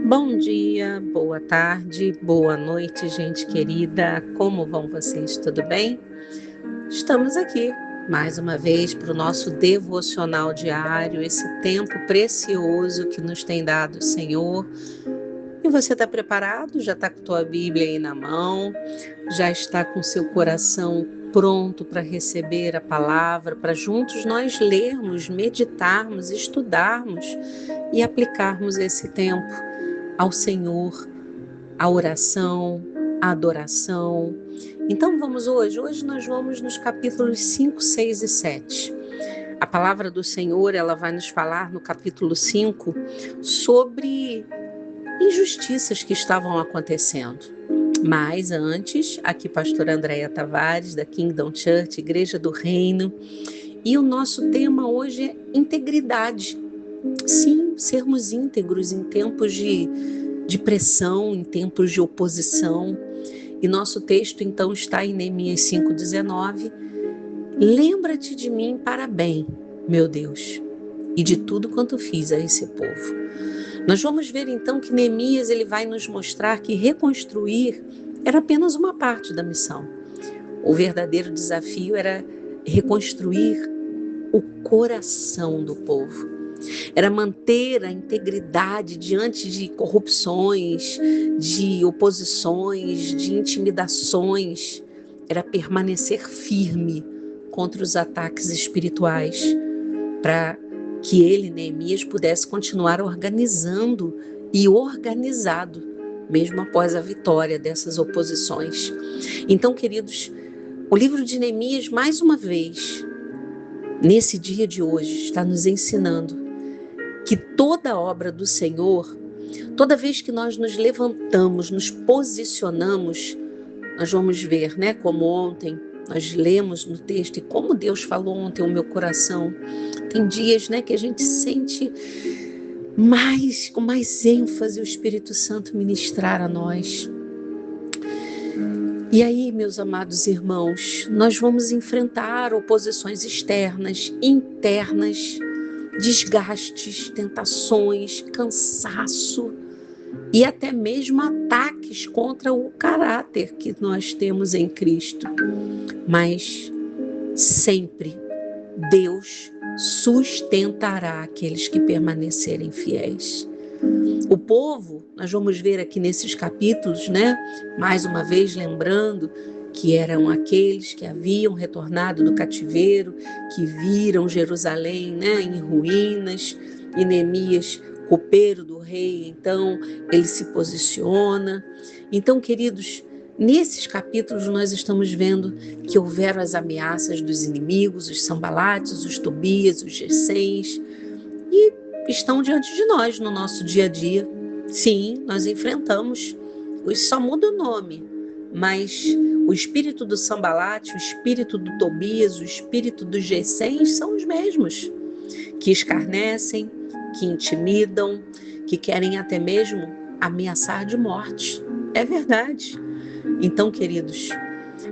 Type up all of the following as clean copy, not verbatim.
Bom dia, boa tarde, boa noite, gente querida. Como vão vocês? Tudo bem? Estamos aqui mais uma vez para o nosso devocional diário, esse tempo precioso que nos tem dado o Senhor. E você está preparado? Já está com a tua Bíblia aí na mão? Já está com seu coração pronto para receber a palavra, para juntos nós lermos, meditarmos, estudarmos e aplicarmos esse tempo ao Senhor, a oração, a adoração. Então vamos hoje nós vamos nos capítulos 5, 6 e 7. A palavra do Senhor, ela vai nos falar no capítulo 5 sobre injustiças que estavam acontecendo. Mas antes, aqui pastora Andréia Tavares, da Kingdom Church, Igreja do Reino, e o nosso tema hoje é integridade. Sim, sermos íntegros em tempos de pressão, em tempos de oposição. E nosso texto então está em Neemias 5,19. Lembra-te de mim para bem, meu Deus, e de tudo quanto fiz a esse povo. Nós vamos ver então que Neemias ele vai nos mostrar que reconstruir era apenas uma parte da missão. O verdadeiro desafio era reconstruir o coração do povo. Era manter a integridade diante de corrupções, de oposições, de intimidações. Era permanecer firme contra os ataques espirituais, para que ele, Neemias, pudesse continuar organizando e organizado, mesmo após a vitória dessas oposições. Então, queridos, o livro de Neemias, mais uma vez, nesse dia de hoje, está nos ensinando que toda obra do Senhor, toda vez que nós nos levantamos, nos posicionamos, nós vamos ver, né, como ontem nós lemos no texto e como Deus falou ontem ao meu coração. Tem dias, né, que a gente sente com mais ênfase o Espírito Santo ministrar a nós. E aí, meus amados irmãos, nós vamos enfrentar oposições externas, internas, desgastes, tentações, cansaço e até mesmo ataques contra o caráter que nós temos em Cristo. Mas sempre Deus sustentará aqueles que permanecerem fiéis. O povo, nós vamos ver aqui nesses capítulos, né? Mais uma vez lembrando que eram aqueles que haviam retornado do cativeiro, que viram Jerusalém, né, em ruínas, e Neemias, copeiro do rei, então ele se posiciona. Então, queridos, nesses capítulos nós estamos vendo que houveram as ameaças dos inimigos, os Sanbalates, os Tobias, os Gessens, e estão diante de nós no nosso dia a dia. Sim, nós enfrentamos, só muda o nome, mas o espírito do Sanbalate, o espírito do Tobias, o espírito dos Gessens são os mesmos, que escarnecem, que intimidam, que querem até mesmo ameaçar de morte. É verdade. Então, queridos,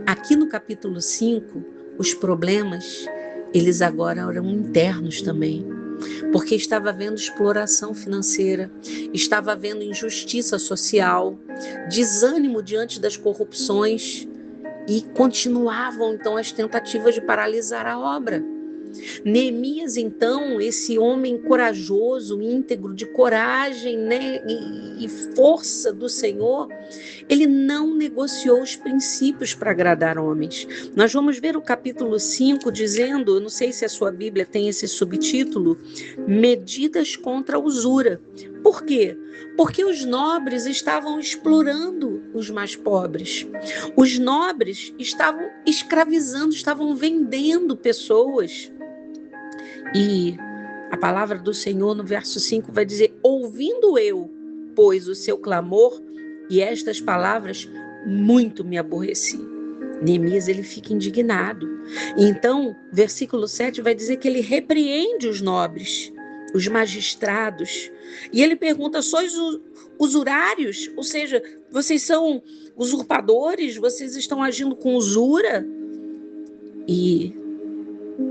aqui no capítulo 5, os problemas, eles agora eram internos também, porque estava havendo exploração financeira, estava havendo injustiça social, desânimo diante das corrupções, e continuavam então as tentativas de paralisar a obra. Neemias, então, esse homem corajoso, íntegro, de coragem, né, e força do Senhor, ele não negociou os princípios para agradar homens. Nós vamos ver o capítulo 5 dizendo, eu não sei se a sua Bíblia tem esse subtítulo, medidas contra a usura. Por quê? Porque os nobres estavam explorando os mais pobres. Os nobres estavam escravizando, estavam vendendo pessoas. E a palavra do Senhor no verso 5 vai dizer: ouvindo eu, pois, o seu clamor e estas palavras, muito me aborreci. Neemias, ele fica indignado. Então, versículo 7 vai dizer que ele repreende os nobres, os magistrados, e ele pergunta: sois usurários? Ou seja, vocês são usurpadores? Vocês estão agindo com usura? E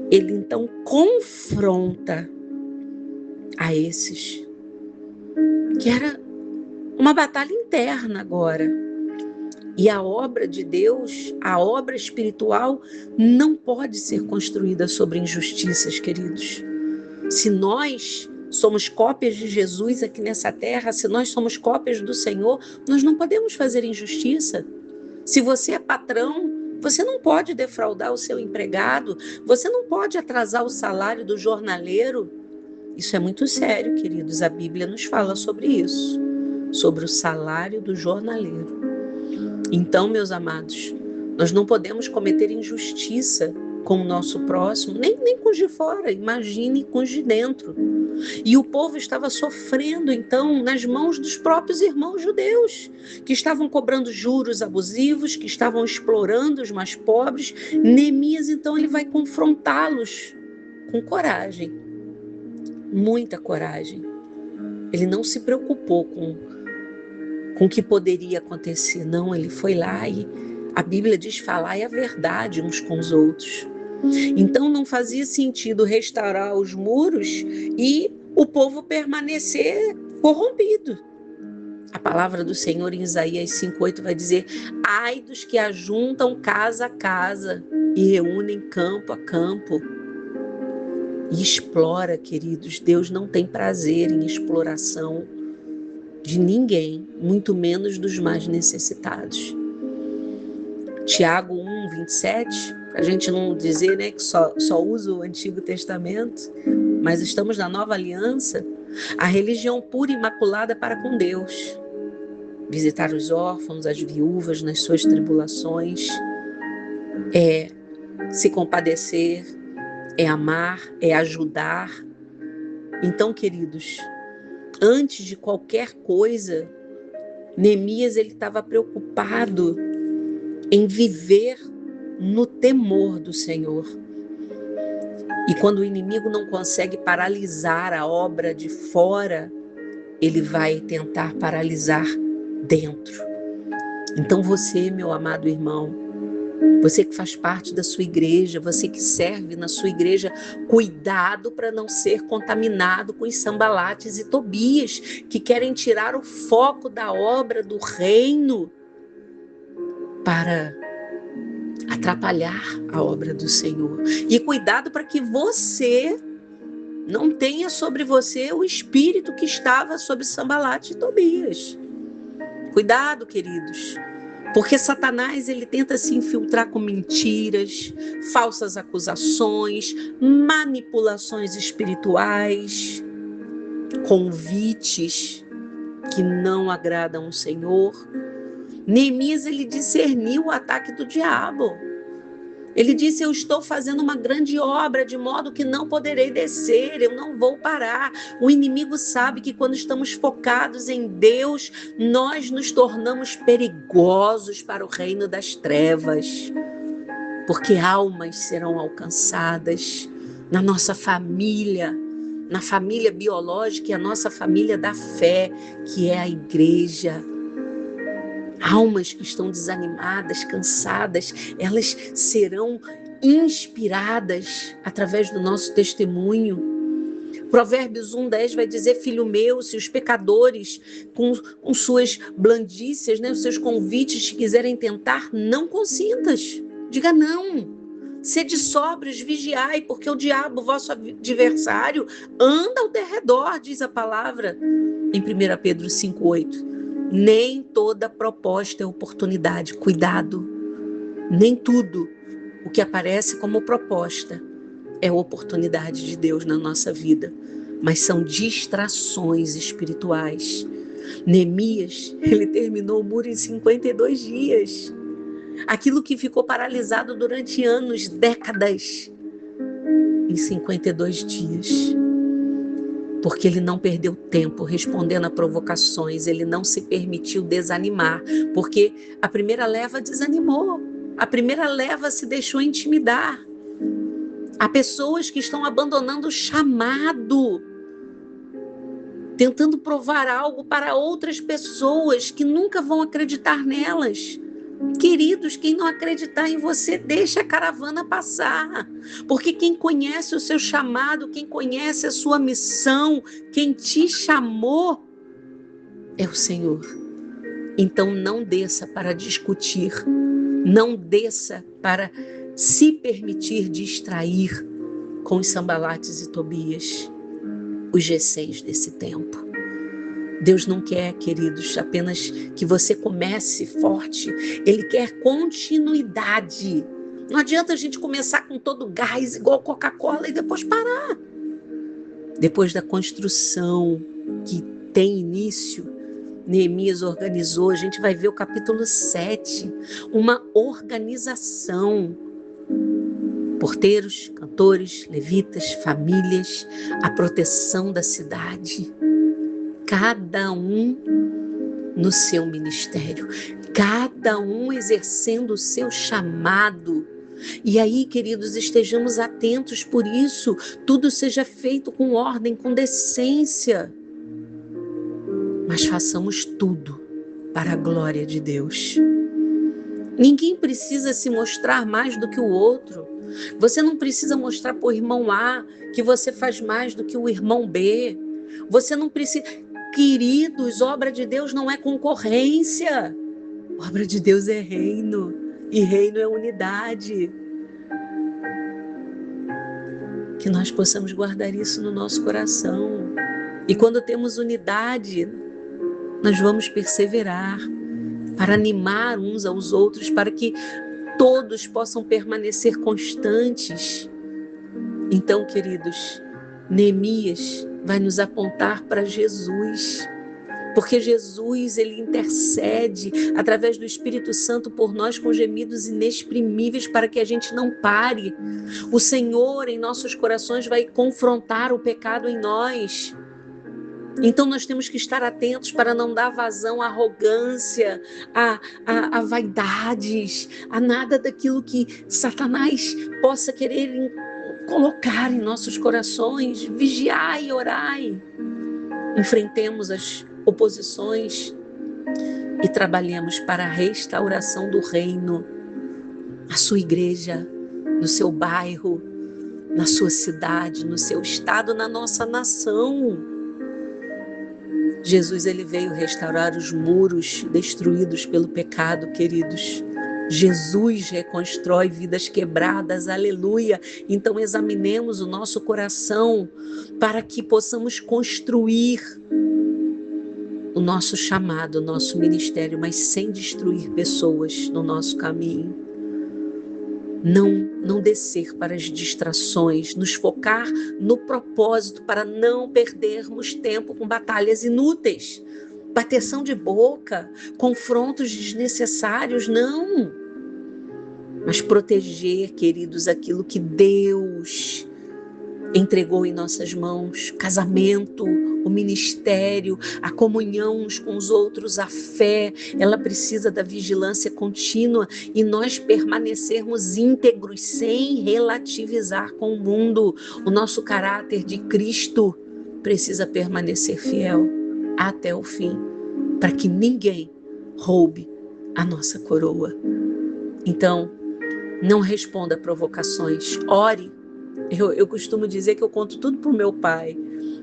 ele então confronta a esses, que era uma batalha interna agora. E a obra de Deus, a obra espiritual, não pode ser construída sobre injustiças, queridos. Se nós somos cópias de Jesus aqui nessa terra, se nós somos cópias do Senhor, nós não podemos fazer injustiça. Se você é patrão, você não pode defraudar o seu empregado, você não pode atrasar o salário do jornaleiro. Isso é muito sério, queridos. A Bíblia nos fala sobre isso, sobre o salário do jornaleiro. Então, meus amados, nós não podemos cometer injustiça com o nosso próximo, nem com os de fora, imagine com os de dentro. E o povo estava sofrendo, então, nas mãos dos próprios irmãos judeus, que estavam cobrando juros abusivos, que estavam explorando os mais pobres. Neemias, então, ele vai confrontá-los com coragem, muita coragem. Ele não se preocupou com o que poderia acontecer, não, ele foi lá e a Bíblia diz: falai a verdade uns com os outros. Então não fazia sentido restaurar os muros e o povo permanecer corrompido. A palavra do Senhor em Isaías 5:8 vai dizer: ai dos que ajuntam casa a casa e reúnem campo a campo. E explora, queridos. Deus não tem prazer em exploração de ninguém, muito menos dos mais necessitados. Tiago 1:27, para a gente não dizer, né, que só usa o Antigo Testamento, mas estamos na Nova Aliança. A religião pura e imaculada para com Deus. Visitar os órfãos, as viúvas nas suas tribulações, é se compadecer, é amar, é ajudar. Então, queridos, antes de qualquer coisa, Neemias ele estava preocupado em viver no temor do Senhor. E quando o inimigo não consegue paralisar a obra de fora, ele vai tentar paralisar dentro. Então você, meu amado irmão, você que faz parte da sua igreja, você que serve na sua igreja, cuidado para não ser contaminado com os Sanbalates e Tobias, que querem tirar o foco da obra do reino para atrapalhar a obra do Senhor. E cuidado para que você não tenha sobre você o espírito que estava sobre Sanbalate e Tobias. Cuidado, queridos. Porque Satanás, ele tenta se infiltrar com mentiras, falsas acusações, manipulações espirituais, convites que não agradam o Senhor. Neemias, ele discerniu o ataque do diabo. Ele disse: eu estou fazendo uma grande obra, de modo que não poderei descer, eu não vou parar. O inimigo sabe que quando estamos focados em Deus, nós nos tornamos perigosos para o reino das trevas, porque almas serão alcançadas na nossa família, na família biológica e a nossa família da fé, que é a igreja. Almas que estão desanimadas, cansadas, elas serão inspiradas através do nosso testemunho. Provérbios 1:10 vai dizer: filho meu, se os pecadores com suas blandícias, né, os seus convites te quiserem tentar, não consintas. Diga não. Sede sóbrios, vigiai, porque o diabo, vosso adversário, anda ao derredor, diz a palavra em 1 Pedro 5:8. Nem toda proposta é oportunidade. Cuidado. Nem tudo o que aparece como proposta é oportunidade de Deus na nossa vida, mas são distrações espirituais. Neemias, ele terminou o muro em 52 dias. Aquilo que ficou paralisado durante anos, décadas, em 52 dias. Porque ele não perdeu tempo respondendo a provocações, ele não se permitiu desanimar, porque a primeira leva desanimou, a primeira leva se deixou intimidar. Há pessoas que estão abandonando o chamado, tentando provar algo para outras pessoas que nunca vão acreditar nelas. Queridos, quem não acreditar em você, deixa a caravana passar. Porque quem conhece o seu chamado, quem conhece a sua missão, quem te chamou, é o Senhor. Então não desça para discutir, não desça para se permitir distrair com os Sambalates e Tobias, os Gessens desse tempo. Deus não quer, queridos, apenas que você comece forte. Ele quer continuidade. Não adianta a gente começar com todo gás, igual Coca-Cola, e depois parar. Depois da construção que tem início, Neemias organizou, a gente vai ver o capítulo 7, uma organização. Porteiros, cantores, levitas, famílias, a proteção da cidade. Cada um no seu ministério, cada um exercendo o seu chamado. E aí, queridos, estejamos atentos por isso, tudo seja feito com ordem, com decência. Mas façamos tudo para a glória de Deus. Ninguém precisa se mostrar mais do que o outro. Você não precisa mostrar para o irmão A que você faz mais do que o irmão B. Você não precisa... Queridos, obra de Deus não é concorrência. Obra de Deus é reino. E reino é unidade. Que nós possamos guardar isso no nosso coração. E quando temos unidade, nós vamos perseverar para animar uns aos outros, para que todos possam permanecer constantes. Então, queridos, Neemias vai nos apontar para Jesus, porque Jesus, ele intercede através do Espírito Santo por nós com gemidos inexprimíveis para que a gente não pare. O Senhor em nossos corações vai confrontar o pecado em nós. Então nós temos que estar atentos para não dar vazão à arrogância, a vaidades, a nada daquilo que Satanás possa querer colocar em nossos corações. Vigiai e orai. Enfrentemos as oposições e trabalhemos para a restauração do reino, na sua igreja, no seu bairro, na sua cidade, no seu estado, na nossa nação. Jesus, ele veio restaurar os muros destruídos pelo pecado, queridos. Jesus reconstrói vidas quebradas, aleluia. Então examinemos o nosso coração para que possamos construir o nosso chamado, o nosso ministério, mas sem destruir pessoas no nosso caminho. Não descer para as distrações, nos focar no propósito para não perdermos tempo com batalhas inúteis, bateção de boca, confrontos desnecessários, não. Mas proteger, queridos, aquilo que Deus entregou em nossas mãos, casamento, o ministério, a comunhão uns com os outros, a fé, ela precisa da vigilância contínua e nós permanecermos íntegros sem relativizar com o mundo. O nosso caráter de Cristo precisa permanecer fiel até o fim, para que ninguém roube a nossa coroa. Então, não responda a provocações, ore. Eu costumo dizer que eu conto tudo para o meu pai.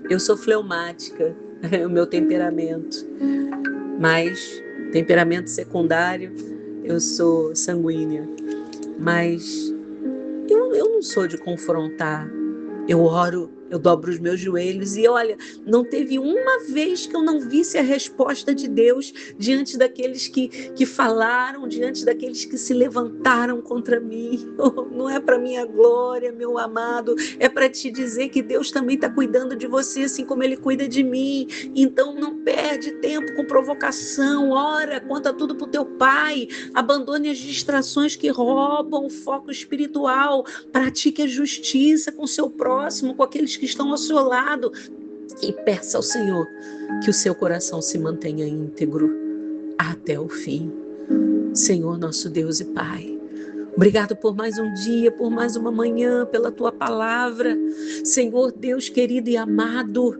Eu sou fleumática, é o meu temperamento. Mas, temperamento secundário, eu sou sanguínea. Mas eu não sou de confrontar. Eu oro, eu dobro os meus joelhos e olha, não teve uma vez que eu não visse a resposta de Deus diante daqueles que falaram, diante daqueles que se levantaram contra mim. Não é para minha glória, meu amado, é para te dizer que Deus também está cuidando de você, assim como Ele cuida de mim. Então não perde tempo com provocação, ora, conta tudo para o teu Pai, abandone as distrações que roubam o foco espiritual, pratique a justiça com o seu próximo, com aqueles que estão ao seu lado e peça ao Senhor que o seu coração se mantenha íntegro até o fim. Senhor, nosso Deus e Pai, obrigado por mais um dia, por mais uma manhã, pela Tua palavra. Senhor, Deus querido e amado,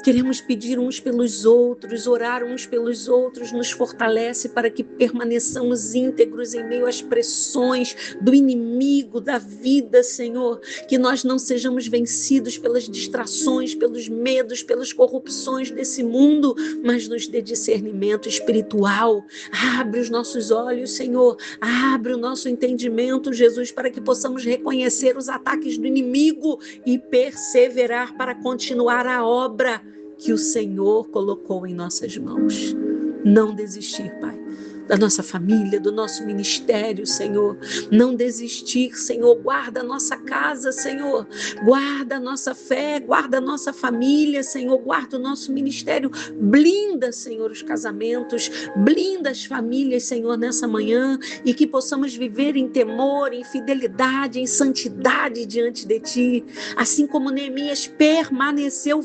Queremos pedir uns pelos outros, orar uns pelos outros, nos fortalece para que permaneçamos íntegros em meio às pressões do inimigo da vida, Senhor. Que nós não sejamos vencidos pelas distrações, pelos medos, pelas corrupções desse mundo, mas nos dê discernimento espiritual. Abre os nossos olhos, Senhor. Abre o nosso entendimento, Jesus, para que possamos reconhecer os ataques do inimigo e perseverar para continuar a obra que o Senhor colocou em nossas mãos. Não desistir, Pai, da nossa família, do nosso ministério, Senhor. Não desistir, Senhor. Guarda a nossa casa, Senhor. Guarda a nossa fé, guarda a nossa família, Senhor. Guarda o nosso ministério. Blinda, Senhor, os casamentos. Blinda as famílias, Senhor, nessa manhã. E que possamos viver em temor, em fidelidade, em santidade diante de Ti. Assim como Neemias permaneceu